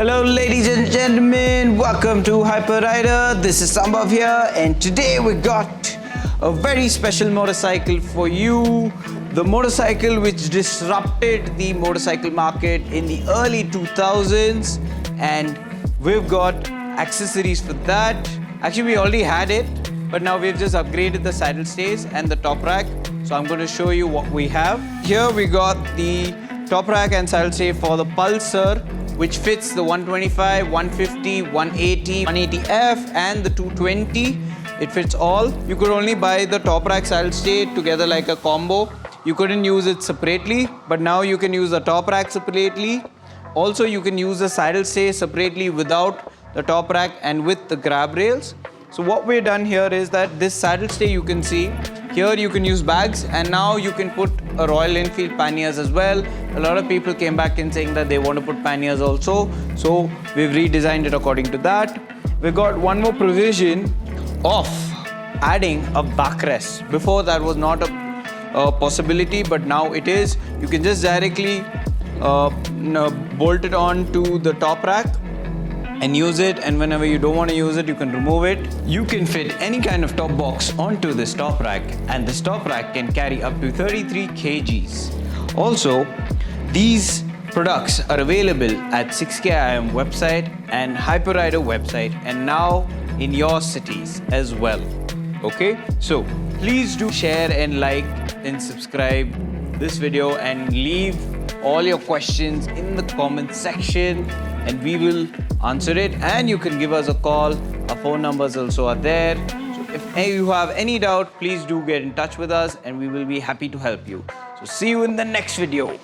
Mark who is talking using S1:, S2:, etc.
S1: Hello ladies and gentlemen, welcome to Hyperrider. This is Sambhav here, and today we got a very special motorcycle for you. The motorcycle which disrupted the motorcycle market in the early 2000s, and we've got accessories for that. Actually, we already had it, but now we've just upgraded the saddle stays and the top rack. So I'm going to show you what we have. Here we got the top rack and saddle stay for the Pulsar, which fits the 125, 150, 180, 180F and the 220. It fits all. You could only buy the top rack saddle stay together like a combo. You couldn't use it separately, but now you can use the top rack separately. Also, you can use the saddle stay separately without the top rack and with the grab rails. So what we've done here is that this saddle stay, you can see, here you can use bags, and now you can put a Royal Enfield panniers as well. A lot of people came back in saying that they want to put panniers also. So we've redesigned it according to that. We've got one more provision of adding a backrest. Before that was not a possibility, but now it is. You can just directly bolt it on to the top rack and use it, and whenever you don't want to use it, you can remove it. You can fit any kind of top box onto this top rack, and this top rack can carry up to 33 kgs. Also, these products are available at 6KIM website and Hyperrider website, and now in your cities as well. Okay, so please do share and like and subscribe this video and leave all your questions in the comment section, and we will answer it. And you can give us a call. Our phone numbers also are there. So if you have any doubt, please do get in touch with us and we will be happy to help you. So see you in the next video.